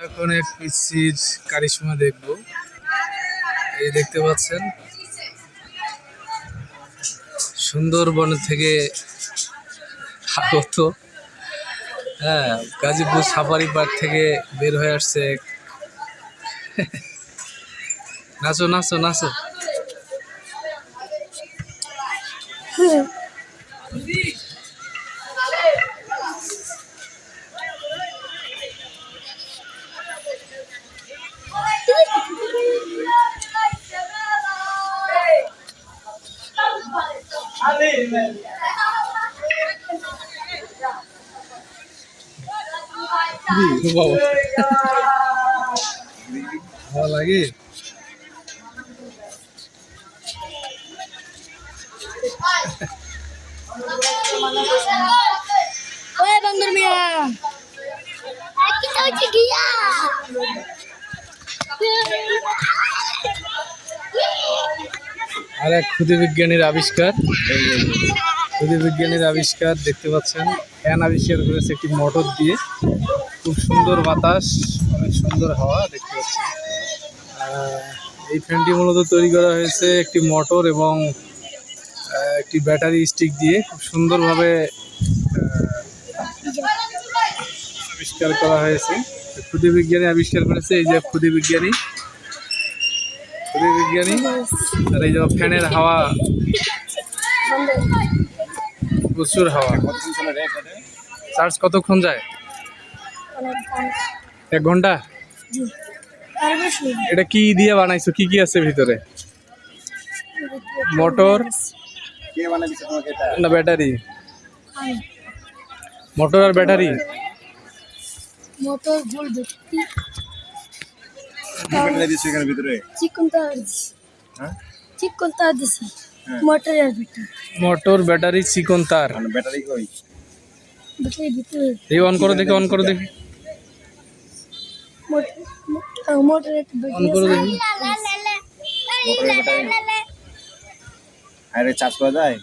এখন এক পিসির কারিশমা দেখবো। এই দেখতে পাচ্ছেন সুন্দরবন থেকে আগত, হ্যাঁ, গাজীপুর সাফারি পার্ক থেকে বের হয়ে আসছে। নাচো নাচো নাচো। ভালো লাগে। ওই বন্ধুর মিয়া কি হচ্ছে গিয়া আর এক ক্ষুদে বিজ্ঞানীর আবিষ্কার, ক্ষুদে বিজ্ঞানীর আবিষ্কার দেখতে পাচ্ছেন। ফ্যান আবিষ্কার করেছে একটি মোটর দিয়ে, খুব সুন্দর বাতাস, অনেক সুন্দর হাওয়া দেখতে পাচ্ছেন। এই ফ্যানটি মূলত তৈরি করা হয়েছে একটি মোটর এবং একটি ব্যাটারি স্টিক দিয়ে, খুব সুন্দরভাবে আবিষ্কার করা হয়েছে। ক্ষুদে বিজ্ঞানী আবিষ্কার করেছে, এই যে ক্ষুদে বিজ্ঞানী, আর এই যে ফ্যানের হাওয়া, প্রচুর হাওয়া। চার্জ কতক্ষণ যায়? 1 ঘন্টা। এটা কি দিয়ে বানাইছো? কি কি আছে ভিতরে? মোটর না ব্যাটারি? মোটর আর ব্যাটারি। মোটর ভুল দেখতে চিকন তার দিছি মোটর আর ব্যাটারি। মোটর ব্যাটারি চিকন তার। ব্যাটারি কই? ব্যাটারি ভিতরে। এই অন করে দেখি, অন করে দেখি, মোটর একটা অন করে দেখি। আরে চার্জ করা যায়?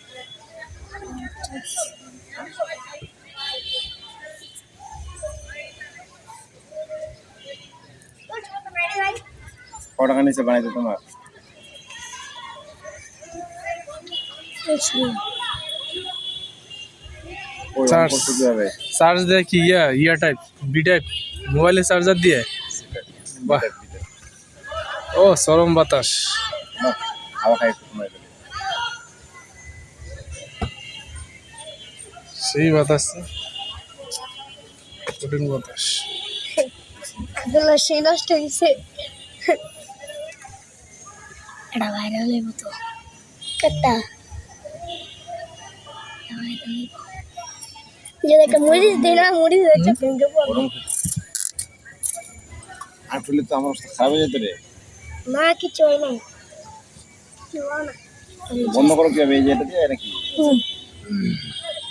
কত টাকা নিচে বানাইতে তোমার? চার্জ দেয় কি ইয়া টাইপ, বি টাইপ, মোবাইলের চার্জার দিয়ে? বাহ, ও চরম বাতাস। হাওয়া খাই তোমার, সেই বাতাস, কঠিন বাতাস। সেই নষ্ট হয়েছে। এটা ভাইরাল হইব তো কটা যদি একটা মরিচ দিই না, মরিচ হচ্ছে ভেঙে পড়বে। আর ফুলে তো আমার খারাপ হয়ে যেত রে। না কিছু হয় না, কিছু হয় না। বন্ধ করো কিভাবে? এই যে এটা দিয়ে নাকি?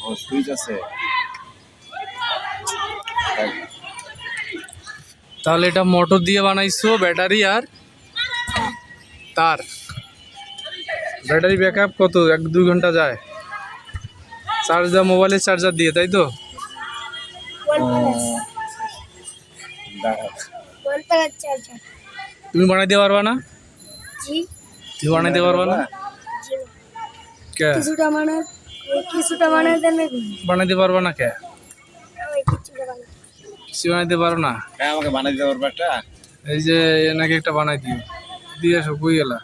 ও সুইচ আছে। তাহলে এটা মোটর দিয়ে বানাইছো, ব্যাটারি আর তার। ব্যাটারি ব্যাকআপ কত? 1-2 ঘন্টা যায়। চার্জ দেওয়া মোবাইলের চার্জার দিয়ে, তাই তো? তুমি বানাইতে পারবা না? তুমি বানাইতে পারবা না? কে কিছুটা মানে বানাইতে পারবা না? কে কিছু বানাইতে পারো না? হ্যাঁ, আমাকে বানাই দিতে পারবে একটা? এই যে নাকি একটা বানাই দিও, দিয়ে আসো, কই গেলা?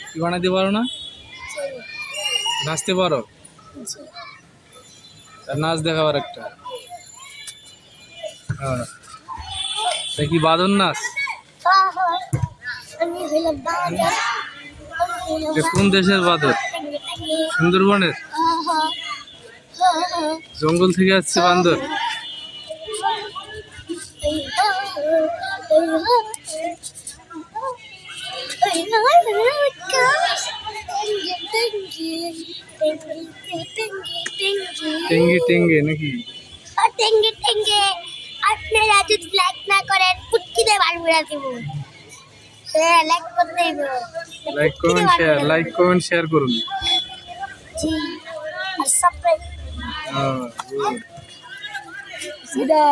কি বানাইতে পারো না? নাচতে পারো? নাচ দেখাবার একটা, হ্যাঁ। কি বাদন নাচ? কোন দেশের বাদর? সুন্দরবনের? জঙ্গল থেকে আসছে বান্দর? টেঙ্গে টেঙ্গে নাকি? টেঙ্গে টেঙ্গে আপনারা যদি লাইক না করেন পুটকিতে বাড়বে দিব। হ্যাঁ, লাইক করতে দিব, লাইক কমেন্ট শেয়ার করুন। জি, আর সাবস্ক্রাইব। হ্যাঁ, সিধা